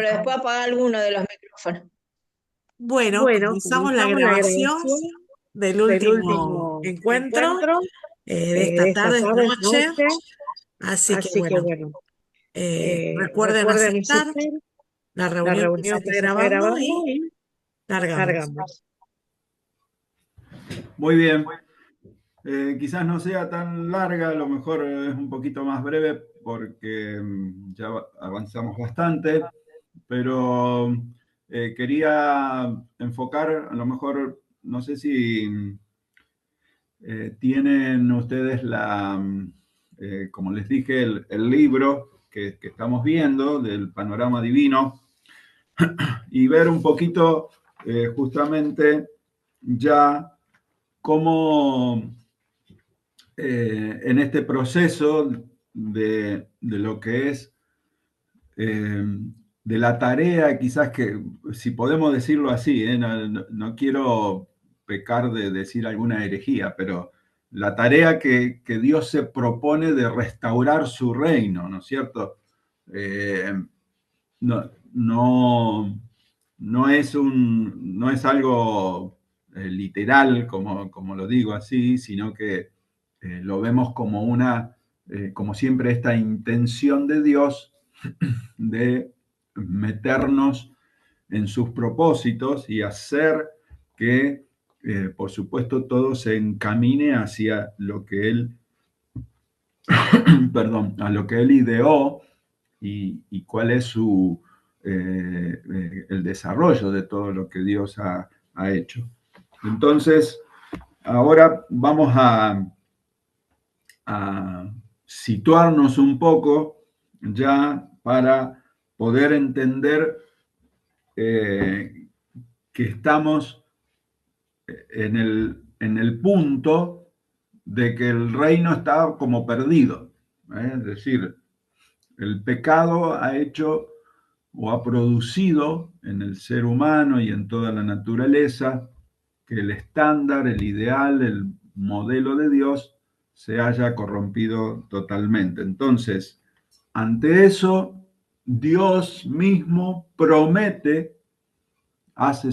pero después apaga alguno de los micrófonos. Bueno, Bueno, comenzamos la comenzamos la grabación grabación del del último último encuentro encuentro de esta de esta tarde, tarde, noche. noche, Así que así que bueno, bueno, recuerden recuerden aceptar asistir la la reunión que se reunión está que se está grabando grabando y y largamos. largamos. Muy bien. Quizás no sea tan larga, a lo mejor es un poquito más breve porque ya avanzamos bastante, pero quería enfocar, a lo mejor, no sé si tienen ustedes como les dije, el libro que estamos viendo del Panorama Divino y ver un poquito justamente ya cómo en este proceso de lo que es, de la tarea, quizás que, si podemos decirlo así, no quiero pecar de decir alguna herejía, pero la tarea que Dios se propone de restaurar su reino, ¿no es cierto? Eh, no, no, no es algo literal, como lo digo así, sino que lo vemos como como siempre, esta intención de Dios de meternos en sus propósitos y hacer que, por supuesto, todo se encamine hacia lo que Él, perdón, a lo que Él ideó y cuál es el desarrollo de todo lo que Dios ha hecho. Entonces, ahora vamos a situarnos un poco ya para poder entender que estamos en el punto de que el reino está como perdido. Es decir, el pecado ha hecho o ha producido en el ser humano y en toda la naturaleza que el estándar, el ideal, el modelo de Dios se haya corrompido totalmente. Entonces, ante eso, Dios mismo promete, hace,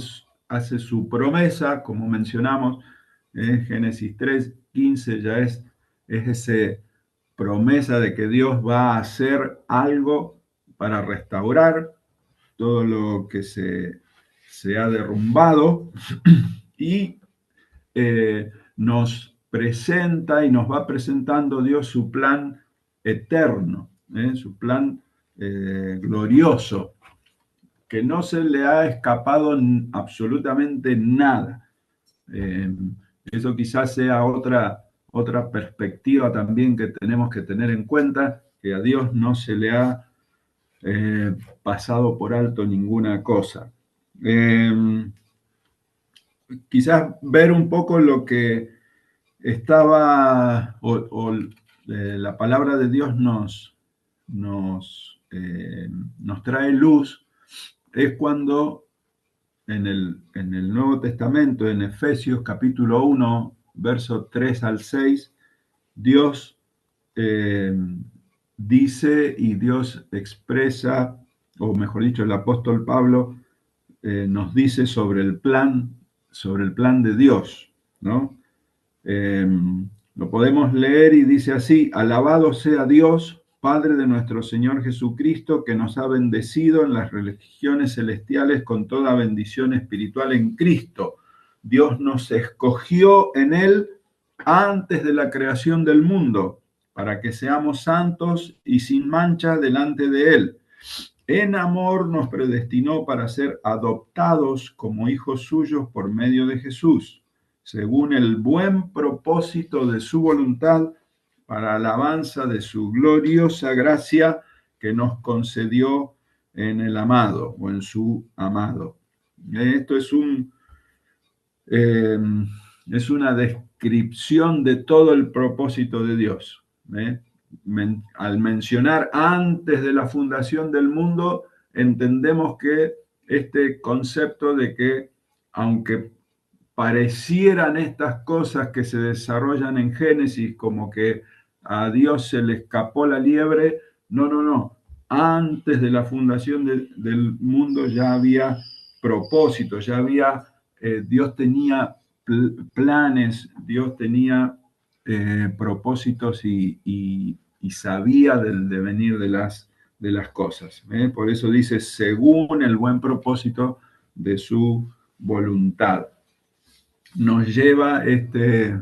hace su promesa, como mencionamos en Génesis 3:15, ya es ese promesa de que Dios va a hacer algo para restaurar todo lo que se ha derrumbado y nos presenta y nos va presentando Dios su plan eterno, su plan glorioso, que no se le ha escapado absolutamente nada. Eh, Eso quizás sea otra perspectiva también que tenemos que tener en cuenta, que a Dios no se le ha pasado por alto ninguna cosa. Quizás ver un poco lo que la palabra de Dios nos trae luz, es cuando en el Nuevo Testamento, en Efesios capítulo 1, verso 3 al 6, Dios eh, dice y Dios expresa, o mejor dicho, el apóstol Pablo nos dice sobre el plan de Dios, ¿no? Eh, lo podemos leer y dice así: alabado sea Dios, Padre de nuestro Señor Jesucristo, que nos ha bendecido en las religiones celestiales con toda bendición espiritual en Cristo. Dios nos escogió en Él antes de la creación del mundo, para que seamos santos y sin mancha delante de Él. En amor nos predestinó para ser adoptados como hijos suyos por medio de Jesús, según el buen propósito de su voluntad, para alabanza de su gloriosa gracia que nos concedió en el amado o en su amado. Esto eh, es una descripción de todo el propósito de Dios. Al mencionar antes de la fundación del mundo, entendemos que este concepto de que, aunque parecieran estas cosas que se desarrollan en Génesis como que a Dios se le escapó la liebre, no, no, no. antes de la fundación del mundo ya había propósitos, ya había, Dios tenía planes, Dios tenía propósitos y sabía del devenir de las cosas. Por eso dice, según el buen propósito de su voluntad. Nos lleva este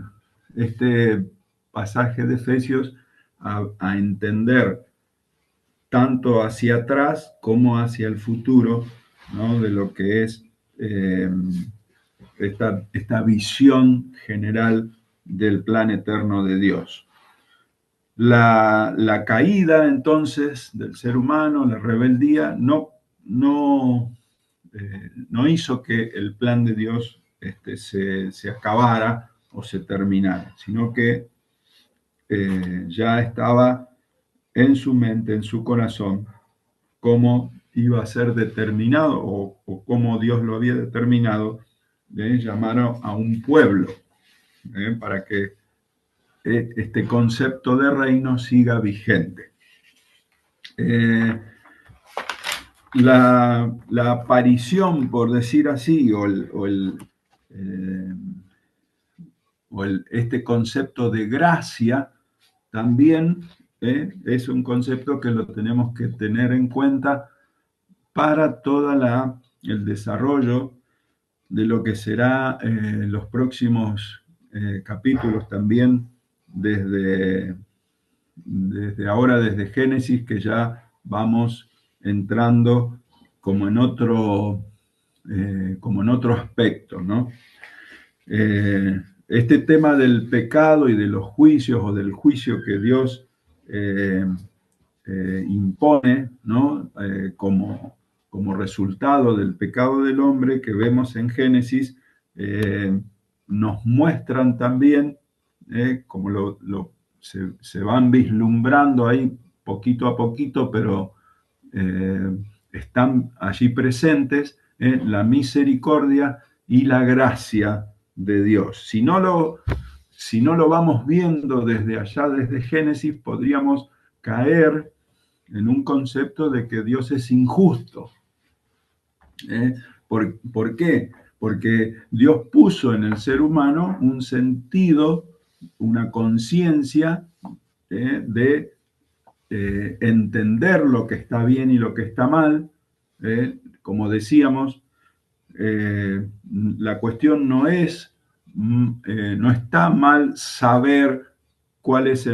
pasaje de Efesios a entender tanto hacia atrás como hacia el futuro, ¿no? De lo que es esta visión general del plan eterno de Dios. La caída entonces del ser humano, la rebeldía, no hizo que el plan de Dios se acabara o se terminara, sino que ya estaba en su mente, en su corazón, cómo iba a ser determinado o cómo Dios lo había determinado de llamar a un pueblo para que este concepto de reino siga vigente. La aparición, por decir así, este concepto de gracia también es un concepto que lo tenemos que tener en cuenta para todo el desarrollo de lo que será los próximos capítulos también desde ahora, desde Génesis, que ya vamos entrando como en otro aspecto, ¿no? Este tema del pecado y de los juicios o del juicio que Dios impone, ¿no? Como resultado del pecado del hombre que vemos en Génesis, nos muestran también, como se van vislumbrando ahí poquito a poquito, pero están allí presentes, la misericordia y la gracia de Dios. Si no lo vamos viendo desde allá, desde Génesis, podríamos caer en un concepto de que Dios es injusto. ¿Por qué? Porque Dios puso en el ser humano un sentido, una conciencia de entender lo que está bien y lo que está mal. Como decíamos, la cuestión no está mal saber cuál es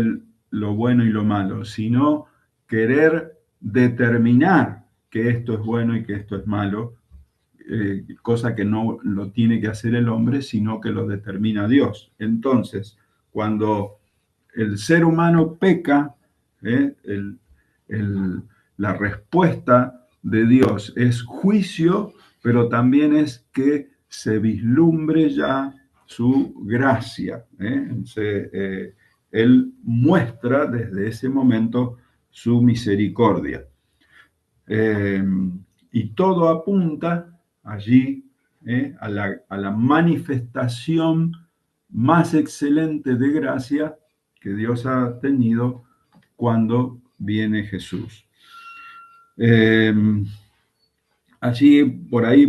lo bueno y lo malo, sino querer determinar que esto es bueno y que esto es malo, cosa que no lo tiene que hacer el hombre, sino que lo determina Dios. Entonces, cuando el ser humano peca, la respuesta de Dios es juicio, pero también es que se vislumbre ya su gracia. Él muestra desde ese momento su misericordia. Y todo apunta allí a la manifestación más excelente de gracia que Dios ha tenido cuando viene Jesús. Allí, por ahí,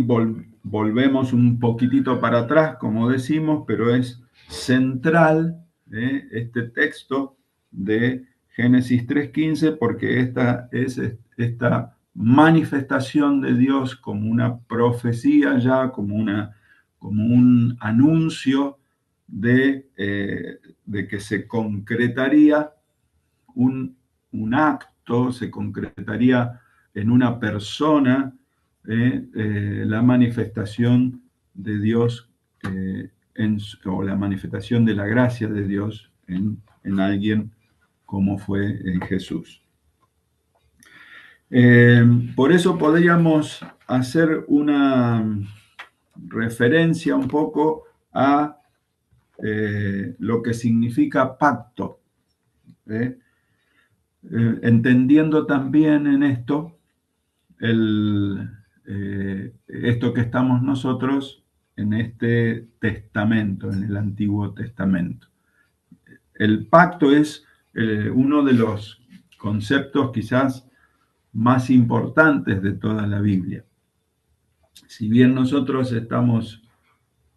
volvemos un poquitito para atrás, como decimos, pero es central este texto de Génesis 3:15, porque esta es esta manifestación de Dios como una profecía ya, como un anuncio de que se concretaría un acto, se concretaría en una persona la manifestación de Dios o la manifestación de la gracia de Dios en alguien como fue en Jesús. Por eso podríamos hacer una referencia un poco a lo que significa pacto, entendiendo también en esto esto que estamos nosotros en este testamento, en el Antiguo Testamento. El pacto es uno de los conceptos quizás más importantes de toda la Biblia. Si bien nosotros estamos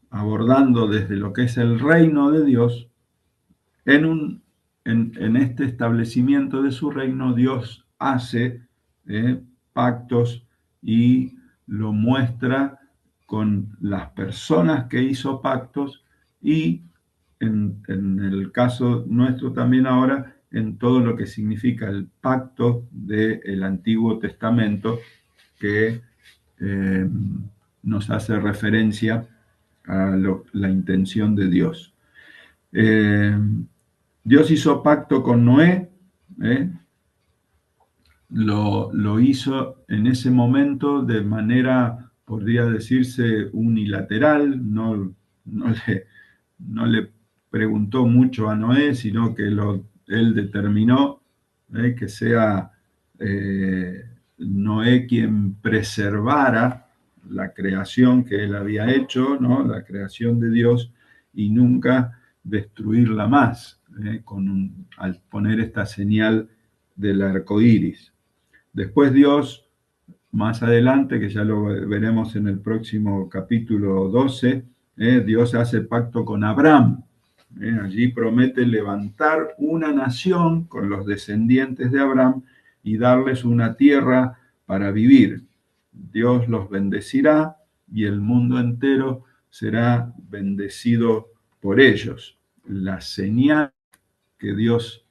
abordando desde lo que es el reino de Dios, en este establecimiento de su reino, Dios hace pactos y lo muestra con las personas que hizo pactos y en el caso nuestro también ahora, en todo lo que significa el pacto del Antiguo Testamento que nos hace referencia a la intención de Dios. Dios hizo pacto con Noé, lo hizo en ese momento de manera, podría decirse, unilateral, no le preguntó mucho a Noé, sino que él determinó que sea Noé quien preservara la creación que él había hecho, ¿no? La creación de Dios, y nunca destruirla más, al poner esta señal del arco iris. Después Dios, más adelante, que ya lo veremos en el próximo capítulo 12, Dios hace pacto con Abraham. Allí promete levantar una nación con los descendientes de Abraham y darles una tierra para vivir. Dios los bendecirá y el mundo entero será bendecido por ellos. La señal que Dios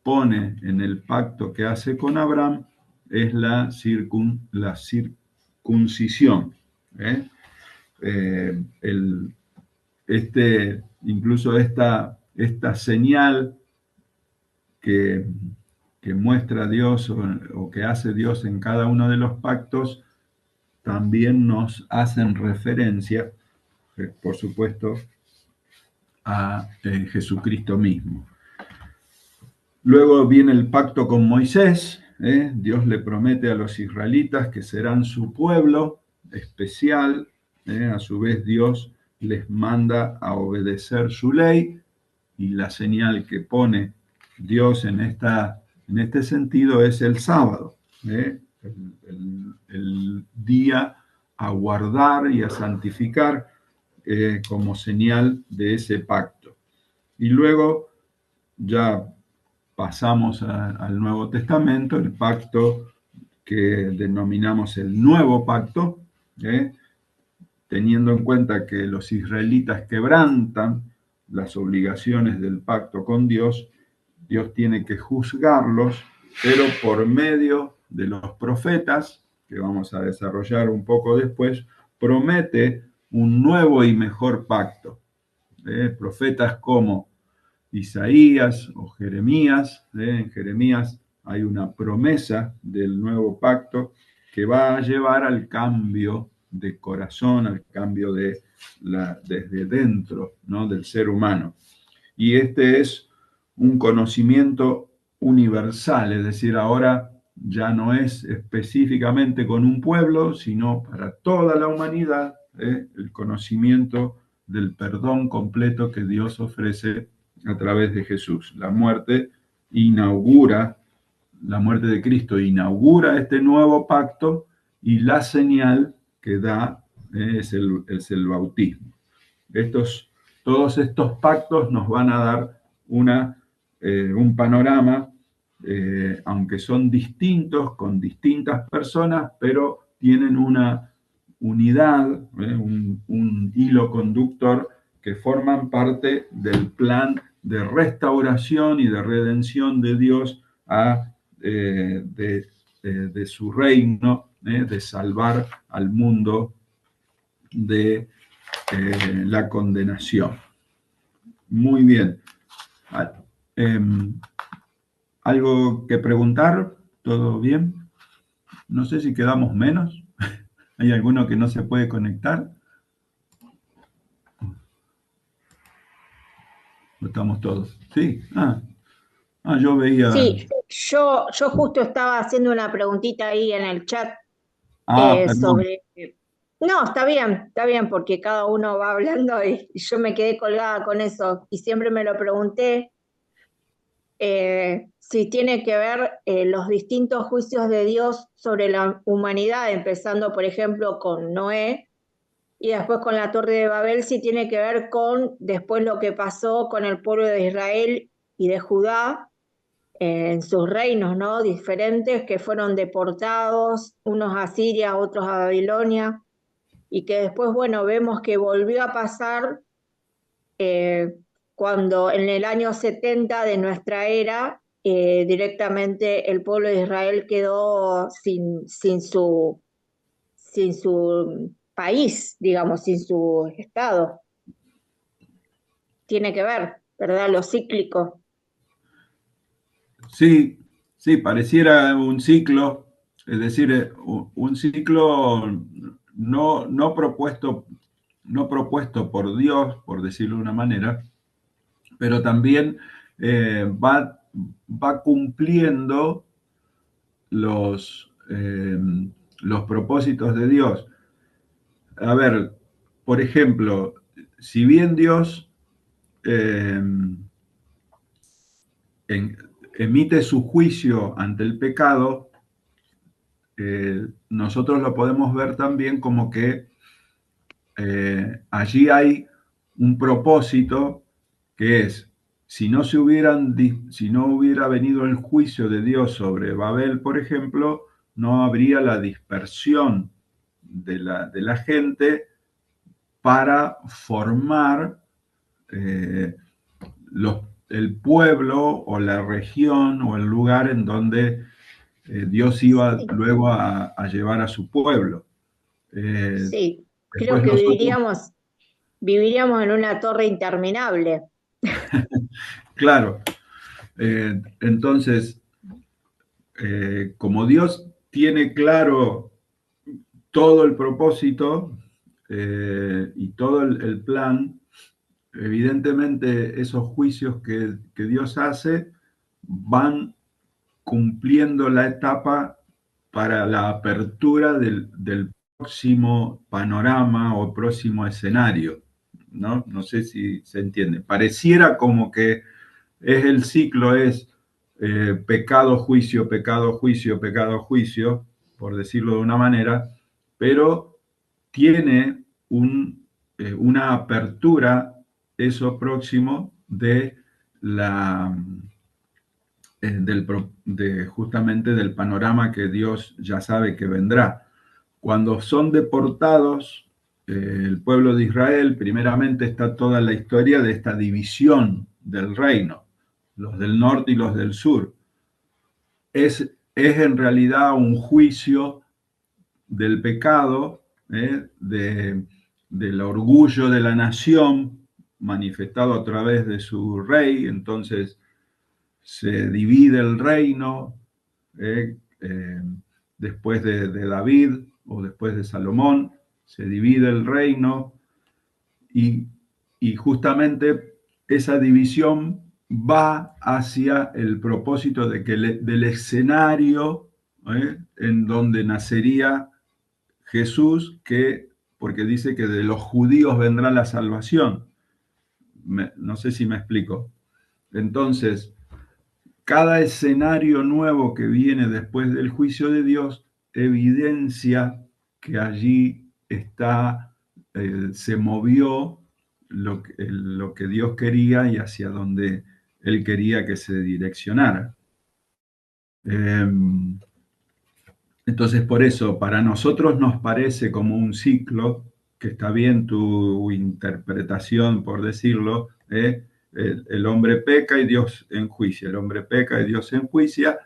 pone en el pacto que hace con Abraham es la circuncisión. Incluso esta señal que muestra Dios o que hace Dios en cada uno de los pactos también nos hacen referencia, por supuesto, a Jesucristo mismo. Luego viene el pacto con Moisés. Dios le promete a los israelitas que serán su pueblo especial. A su vez, Dios les manda a obedecer su ley, y la señal que pone Dios en este sentido es el sábado, el día a guardar y a santificar como señal de ese pacto. Y luego ya pasamos al Nuevo Testamento, el pacto que denominamos el Nuevo Pacto, teniendo en cuenta que los israelitas quebrantan las obligaciones del pacto con Dios, Dios tiene que juzgarlos, pero por medio de los profetas, que vamos a desarrollar un poco después, promete un nuevo y mejor pacto. Profetas como Isaías o Jeremías. En Jeremías hay una promesa del nuevo pacto que va a llevar al cambio de corazón, al cambio desde dentro, ¿no? Del ser humano. Y este es un conocimiento universal, es decir, ahora ya no es específicamente con un pueblo, sino para toda la humanidad, el conocimiento del perdón completo que Dios ofrece a través de Jesús. La muerte de Cristo inaugura este nuevo pacto, y la señal que da es el bautismo. Todos estos pactos nos van a dar un panorama, aunque son distintos, con distintas personas, pero tienen una unidad, un hilo conductor, que forman parte del plan de restauración y de redención de Dios de su reino, de salvar al mundo de la condenación. Muy bien. ¿Algo que preguntar? ¿Todo bien? No sé si quedamos menos. ¿Hay alguno que no se puede conectar? ¿O estamos todos? Sí. Yo veía. Sí, yo justo estaba haciendo una preguntita ahí en el chat sobre... No, está bien, porque cada uno va hablando y yo me quedé colgada con eso y siempre me lo pregunté. si tiene que ver los distintos juicios de Dios sobre la humanidad, empezando por ejemplo con Noé y después con la Torre de Babel, si tiene que ver con después lo que pasó con el pueblo de Israel y de Judá, en sus reinos, ¿no? Diferentes, que fueron deportados, unos a Siria, otros a Babilonia, y que después, bueno, vemos que volvió a pasar cuando en el año 70 de nuestra era, directamente el pueblo de Israel quedó sin su país, digamos, sin su estado. Tiene que ver, ¿verdad? Lo cíclico. Sí, sí, pareciera un ciclo, es decir, un ciclo no propuesto, no propuesto por Dios, por decirlo de una manera, pero también va cumpliendo los propósitos de Dios. A ver, por ejemplo, si bien Dios eh, emite su juicio ante el pecado, nosotros lo podemos ver también como que allí hay un propósito que es, si no hubiera venido el juicio de Dios sobre Babel, por ejemplo, no habría la dispersión de la gente para formar el pueblo o la región o el lugar en donde Dios iba luego a llevar a su pueblo. Sí, creo Después que nosotros, viviríamos en una torre interminable. claro, entonces, como Dios tiene claro todo el propósito y todo el plan, evidentemente esos juicios que Dios hace van cumpliendo la etapa para la apertura del próximo panorama o próximo escenario, ¿no? No sé si se entiende. Pareciera como que el ciclo es pecado, juicio, pecado, juicio, pecado, juicio, por decirlo de una manera, pero tiene una apertura, eso próximo, de la justamente del panorama que Dios ya sabe que vendrá. Cuando son deportados, el pueblo de Israel, primeramente está toda la historia de esta división del reino, los del norte y los del sur. Es en realidad un juicio del pecado, del orgullo de la nación manifestado a través de su rey. Entonces se divide el reino después de David o después de Salomón, se divide el reino y, justamente esa división va hacia el propósito de que del escenario en donde nacería Jesús, porque dice que de los judíos vendrá la salvación. No sé si me explico. Entonces, cada escenario nuevo que viene después del juicio de Dios evidencia que allí se movió lo que Dios quería y hacia donde Él quería que se direccionara. Entonces, por eso, para nosotros nos parece como un ciclo, que está bien tu interpretación, por decirlo, el hombre peca y Dios enjuicia, el hombre peca y Dios enjuicia,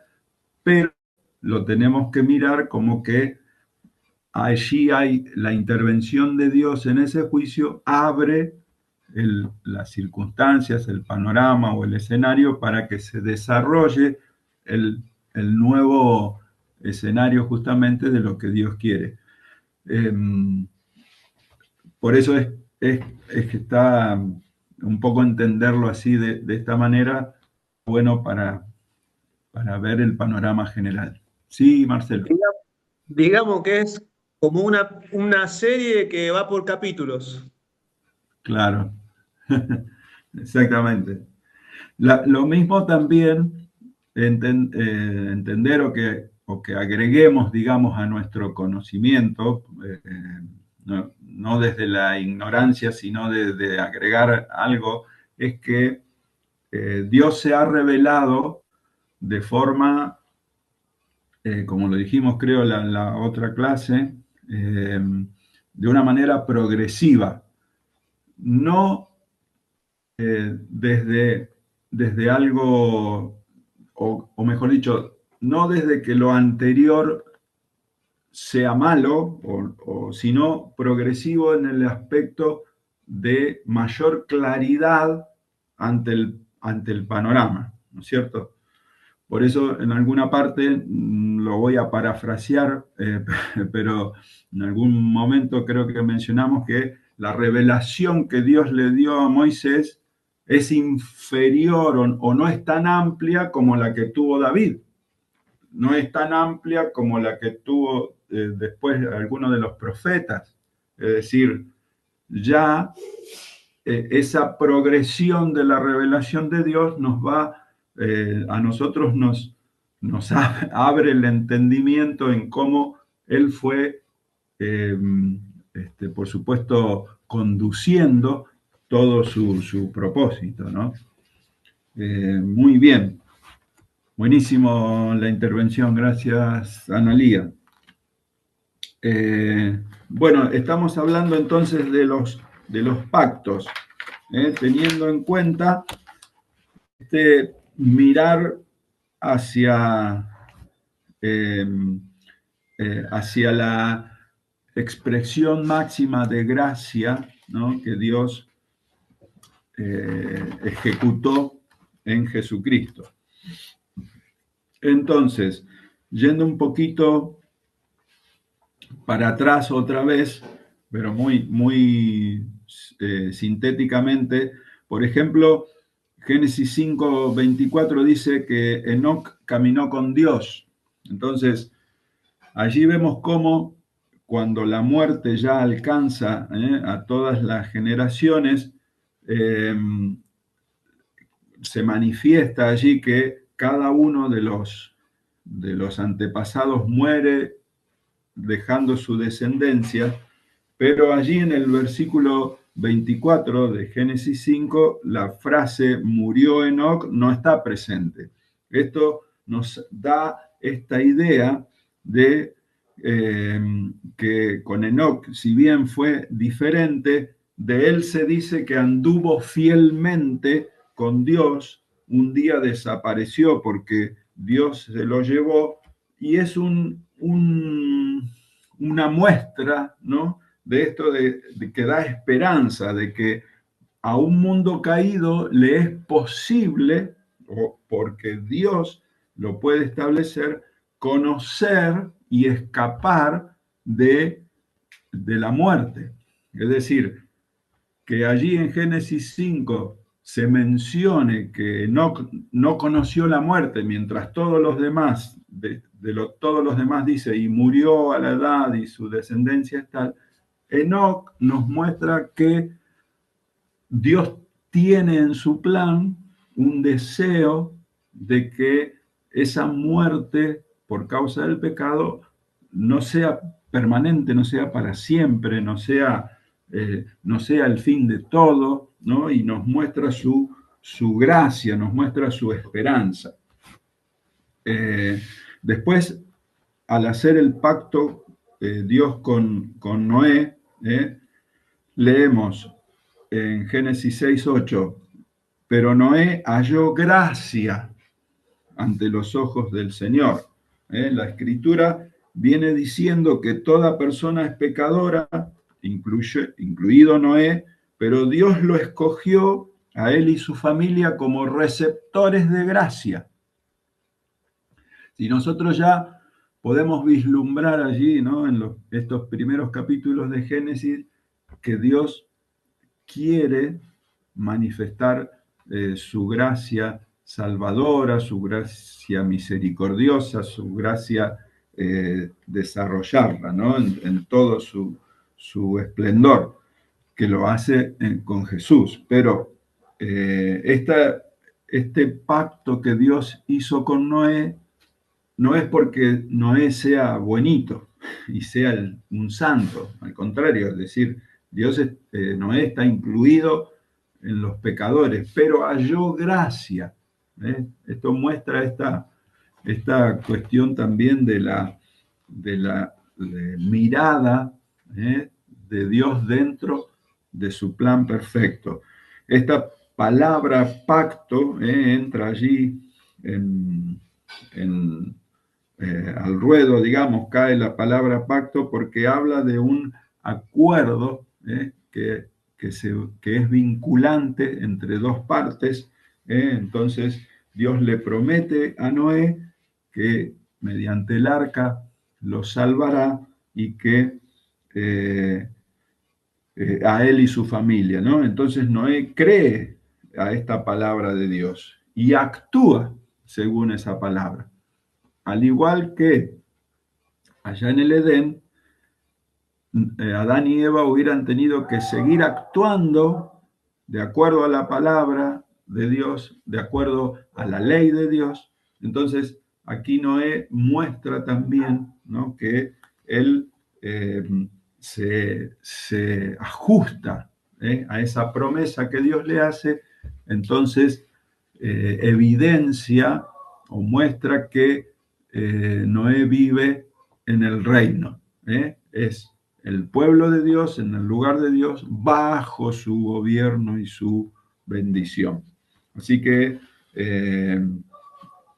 pero lo tenemos que mirar como que allí hay la intervención de Dios en ese juicio, abre las circunstancias, el panorama o el escenario para que se desarrolle el nuevo escenario justamente de lo que Dios quiere. Por eso es que está un poco entenderlo así de esta manera, bueno para ver el panorama general. Sí, Marcelo. Digamos que es como una serie que va por capítulos. Claro, exactamente. Lo mismo también entender o que agreguemos, digamos, a nuestro conocimiento, no desde la ignorancia, sino de agregar algo, es que Dios se ha revelado de forma, como lo dijimos creo en la otra clase, de una manera progresiva, no desde algo, o mejor dicho, no desde que lo anterior sea malo, sino progresivo en el aspecto de mayor claridad ante el panorama, ¿no es cierto? Por eso en alguna parte lo voy a parafrasear, pero en algún momento creo que mencionamos que la revelación que Dios le dio a Moisés es inferior o no es tan amplia como la que tuvo David. No es tan amplia como la que tuvo después alguno de los profetas. Es decir, ya esa progresión de la revelación de Dios nos va, a nosotros nos abre el entendimiento en cómo Él fue, por supuesto, conduciendo todo su propósito, ¿no? Muy bien. Buenísimo la intervención, gracias, Analía. Bueno, estamos hablando entonces de los pactos, teniendo en cuenta mirar hacia, hacia la expresión máxima de gracia, ¿no?, que Dios ejecutó en Jesucristo. Entonces, yendo un poquito para atrás otra vez, pero muy sintéticamente, por ejemplo, Génesis 5:24 dice que Enoc caminó con Dios. Entonces, allí vemos cómo cuando la muerte ya alcanza a todas las generaciones, se manifiesta allí que cada uno de los antepasados muere dejando su descendencia, pero allí en el versículo 24 de Génesis 5, la frase murió Enoc no está presente. Esto nos da esta idea de que con Enoc, si bien fue diferente, de él se dice que anduvo fielmente con Dios, un día desapareció porque Dios se lo llevó, y es una muestra, ¿no?, de esto de que da esperanza, de que a un mundo caído le es posible, porque Dios lo puede establecer, conocer y escapar de la muerte. Es decir, que allí en Génesis 5 se mencione que no conoció la muerte, mientras todos los demás, todos los demás dice, y murió a la edad y su descendencia es tal. Enoc nos muestra que Dios tiene en su plan un deseo de que esa muerte por causa del pecado no sea permanente, no sea para siempre, no sea el fin de todo, ¿no? Y nos muestra su gracia, nos muestra su esperanza. Después, al hacer el pacto Dios con Noé, leemos en Génesis 6:8, pero Noé halló gracia ante los ojos del Señor. La Escritura viene diciendo que toda persona es pecadora, incluido Noé, pero Dios lo escogió a él y su familia como receptores de gracia. Si nosotros ya podemos vislumbrar allí, ¿no?, en estos primeros capítulos de Génesis, que Dios quiere manifestar su gracia salvadora, su gracia misericordiosa, su gracia desarrollarla, ¿no?, en todo su esplendor, que lo hace con Jesús. Pero este pacto que Dios hizo con Noé no es porque Noé sea buenito y sea un santo, al contrario, es decir, Noé está incluido en los pecadores, pero halló gracia. Esto muestra esta cuestión también de la mirada de Dios dentro de su plan perfecto. Esta palabra pacto entra allí al ruedo, digamos, cae la palabra pacto porque habla de un acuerdo que es vinculante entre dos partes. Entonces, Dios le promete a Noé que mediante el arca lo salvará y que a él y su familia, ¿no? Entonces Noé cree a esta palabra de Dios y actúa según esa palabra. Al igual que allá en el Edén, Adán y Eva hubieran tenido que seguir actuando de acuerdo a la palabra de Dios, de acuerdo a la ley de Dios. Entonces, aquí Noé muestra también, ¿no?, que él se ajusta a esa promesa que Dios le hace. Entonces, evidencia o muestra que Noé vive en el reino. Es el pueblo de Dios, en el lugar de Dios, bajo su gobierno y su bendición. Así que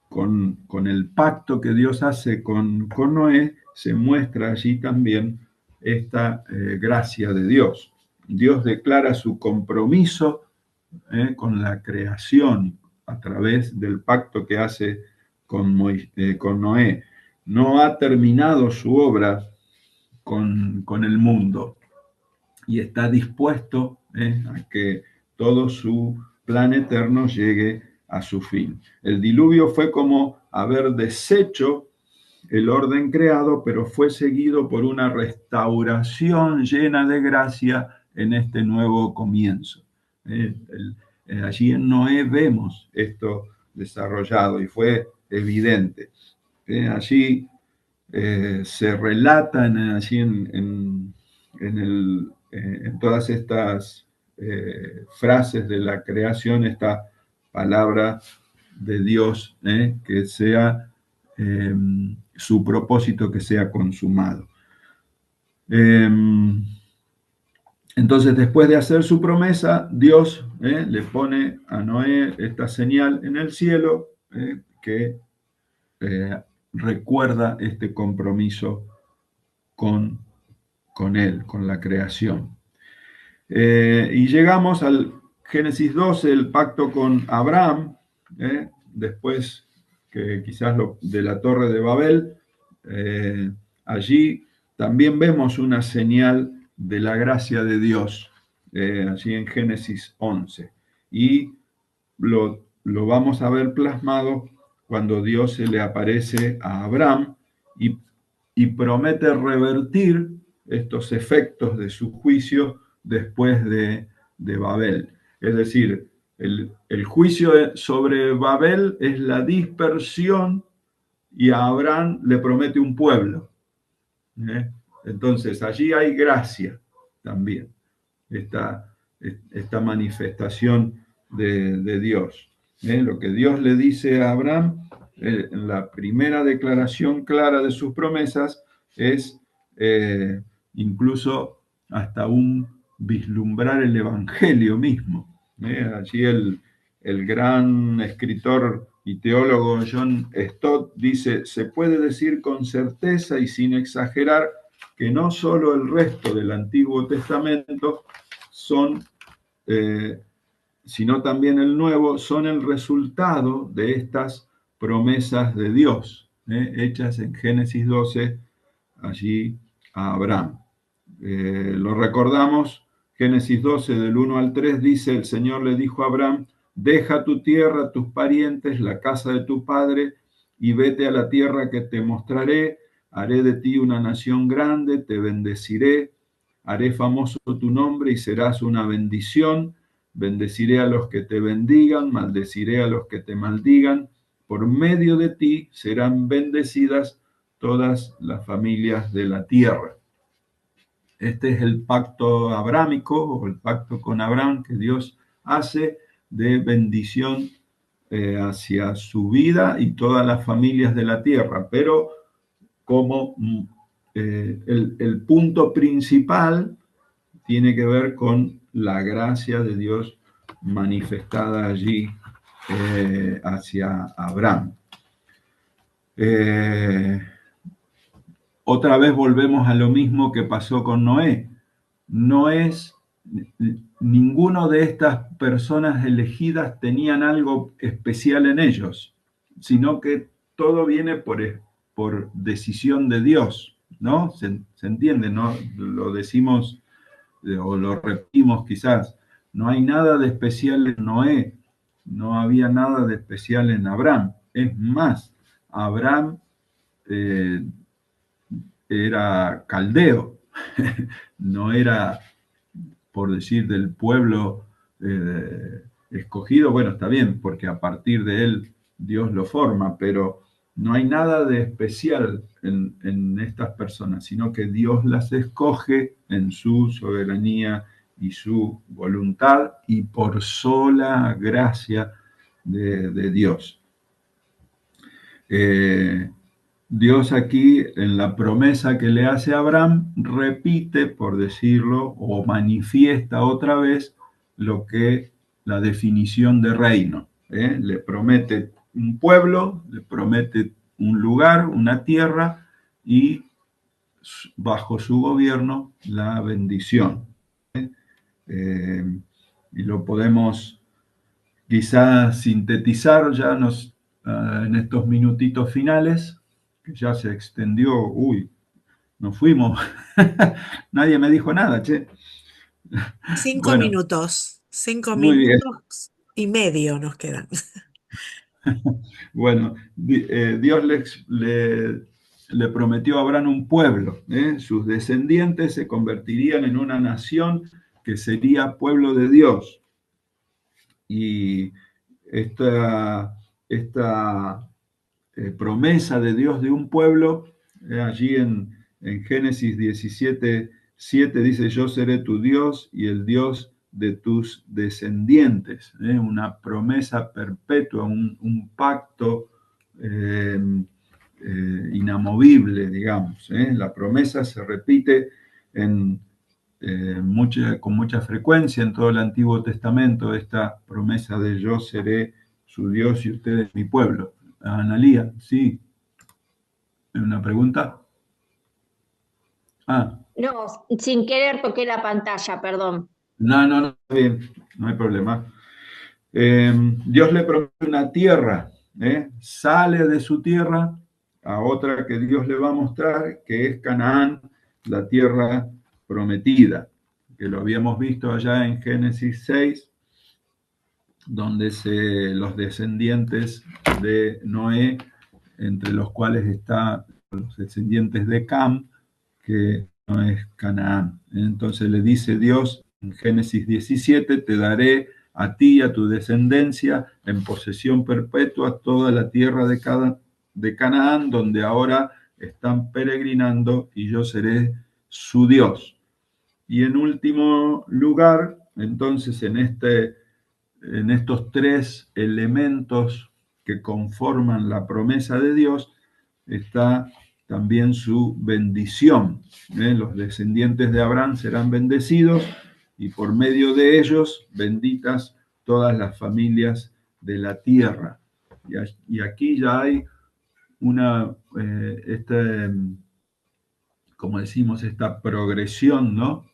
con el pacto que Dios hace con Noé, se muestra allí también esta gracia de Dios. Dios declara su compromiso con la creación a través del pacto que hace con Noé. No ha terminado su obra con el mundo y está dispuesto a que todo su plan eterno llegue a su fin. El diluvio fue como haber deshecho el orden creado, pero fue seguido por una restauración llena de gracia en este nuevo comienzo. Allí en Noé vemos esto desarrollado y fue evidente. Allí se relatan allí en todas estas frases de la creación esta palabra de Dios, que sea su propósito que sea consumado. Entonces, después de hacer su promesa, Dios le pone a Noé esta señal en el cielo que recuerda este compromiso con él, con la creación. Y llegamos al Génesis 12, el pacto con Abraham, después que quizás de la Torre de Babel. Allí también vemos una señal de la gracia de Dios, allí en Génesis 11. Y lo vamos a ver plasmado cuando Dios se le aparece a Abraham y promete revertir estos efectos de su juicio después de Babel. Es decir, el juicio sobre Babel es la dispersión y a Abraham le promete un pueblo. Entonces, allí hay gracia también, esta manifestación de Dios. Lo que Dios le dice a Abraham en la primera declaración clara de sus promesas es incluso hasta un vislumbrar el Evangelio mismo. Allí el gran escritor y teólogo John Stott dice: se puede decir con certeza y sin exagerar que no solo el resto del Antiguo Testamento sino también el Nuevo, son el resultado de estas promesas de Dios, hechas en Génesis 12, allí a Abraham. Lo recordamos, Génesis 12, del 1 al 3, dice: el Señor le dijo a Abraham: deja tu tierra, tus parientes, la casa de tu padre, y vete a la tierra que te mostraré. Haré de ti una nación grande, te bendeciré, haré famoso tu nombre y serás una bendición. bendeciré a los que te bendigan, maldeciré a los que te maldigan, por medio de ti serán bendecidas todas las familias de la tierra. Este es el pacto abrámico o el pacto con Abraham que Dios hace de bendición hacia su vida y todas las familias de la tierra, pero como el punto principal tiene que ver con la gracia de Dios manifestada allí hacia Abraham. Otra vez volvemos a lo mismo que pasó con Noé. No es, ninguno de estas personas elegidas tenían algo especial en ellos, sino que todo viene por decisión de Dios, ¿no? Se entiende, ¿no? Lo decimos o lo repetimos quizás. No hay nada de especial en Noé, no había nada de especial en Abraham. Es más, Abraham era caldeo, no era, por decir, del pueblo escogido. Bueno, está bien, porque a partir de él Dios lo forma, pero no hay nada de especial en estas personas, sino que Dios las escoge en su soberanía y su voluntad y por sola gracia de Dios. Dios aquí, en la promesa que le hace a Abraham, repite, por decirlo, o manifiesta otra vez lo que la definición de reino. Le promete un pueblo, le promete un lugar, una tierra, y bajo su gobierno la bendición. Y lo podemos quizás sintetizar ya en estos minutitos finales, que ya se extendió, nos fuimos, nadie me dijo nada, che. 5 Bueno, minutos, 5 muy bien. minutos y medio nos quedan. Bueno, Dios le prometió a Abraham un pueblo, sus descendientes se convertirían en una nación que sería pueblo de Dios. Y esta promesa de Dios de un pueblo, allí en Génesis 17:7 dice: yo seré tu Dios y el Dios de tus descendientes. Una promesa perpetua, un pacto inamovible, digamos. La promesa se repite con mucha frecuencia en todo el Antiguo Testamento, esta promesa de yo seré su Dios y ustedes mi pueblo. Analía, sí. ¿Una pregunta? No, sin querer toqué la pantalla, perdón. No, está bien, no hay problema. Dios le promete una tierra, sale de su tierra a otra que Dios le va a mostrar, que es Canaán, la tierra prometida, que lo habíamos visto allá en Génesis 6, donde los descendientes de Noé, entre los cuales están los descendientes de Cam, que no es Canaán. Entonces le dice Dios en Génesis 17, te daré a ti y a tu descendencia en posesión perpetua toda la tierra de Canaán, donde ahora están peregrinando, y yo seré su Dios. Y en último lugar, entonces en estos tres elementos que conforman la promesa de Dios, está también su bendición. Los descendientes de Abraham serán bendecidos y por medio de ellos benditas todas las familias de la tierra. Y aquí ya hay como decimos, esta progresión, ¿no?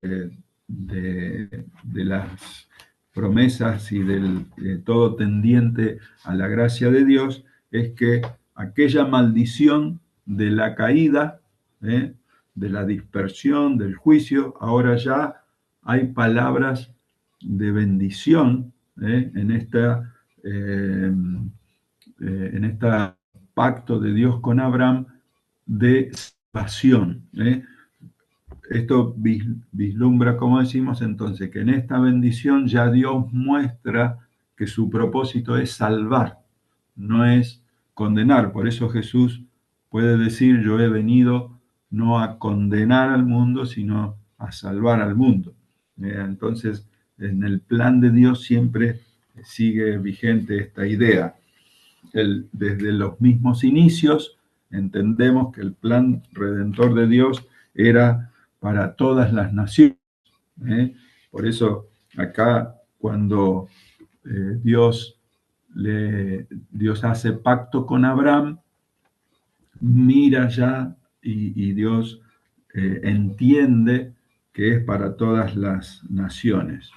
de las promesas y todo tendiente a la gracia de Dios, es que aquella maldición de la caída, de la dispersión, del juicio, ahora ya hay palabras de bendición en este pacto de Dios con Abraham de salvación. esto vislumbra, como decimos entonces, que en esta bendición ya Dios muestra que su propósito es salvar, no es condenar. Por eso Jesús puede decir, yo he venido no a condenar al mundo, sino a salvar al mundo. Entonces, en el plan de Dios siempre sigue vigente esta idea. Desde los mismos inicios entendemos que el plan redentor de Dios era para todas las naciones. Por eso acá cuando Dios hace pacto con Abraham, mira ya y Dios entiende que es para todas las naciones.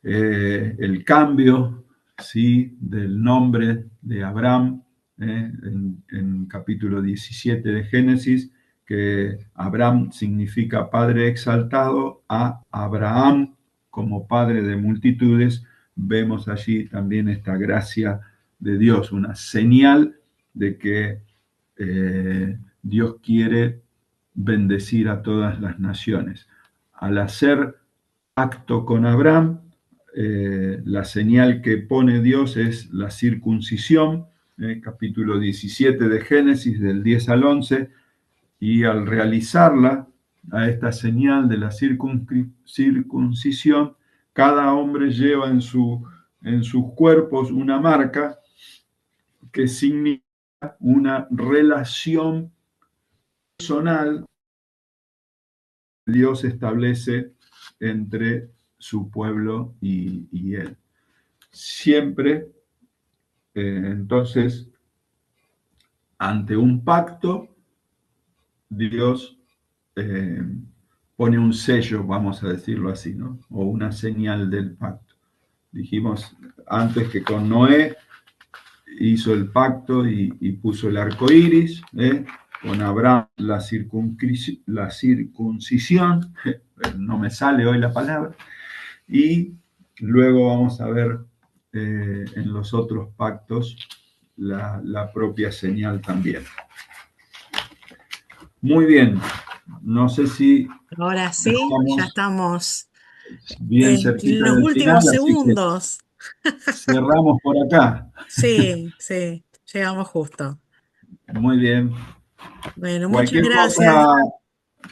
El cambio, ¿sí?, del nombre de Abraham en capítulo 17 de Génesis, que Abraham significa padre exaltado, a Abraham como padre de multitudes, vemos allí también esta gracia de Dios, una señal de que Dios quiere bendecir a todas las naciones. Al hacer pacto con Abraham, la señal que pone Dios es la circuncisión, capítulo 17 de Génesis, del 10 al 11, y al realizarla, a esta señal de la circuncisión, cada hombre lleva en sus cuerpos una marca que significa una relación personal que Dios establece entre su pueblo y él. Siempre, entonces, ante un pacto, Dios pone un sello, vamos a decirlo así, ¿no? O una señal del pacto. Dijimos antes que con Noé hizo el pacto y puso el arco iris, con Abraham la circuncisión, no me sale hoy la palabra, y luego vamos a ver en los otros pactos la propia señal también. Muy bien, no sé si Ahora sí, ya estamos estamos bien en cerquita los del final, últimos así que segundos. cerramos por acá. Sí, sí, llegamos justo. Muy bien. Bueno, muchas Cualquier gracias. cosa,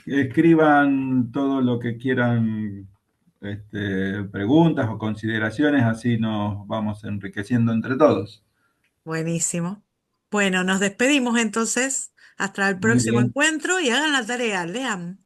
escriban todo lo que quieran, preguntas o consideraciones, así nos vamos enriqueciendo entre todos. Buenísimo. Bueno, nos despedimos entonces. Hasta el Muy próximo bien. encuentro y hagan la tarea, lean.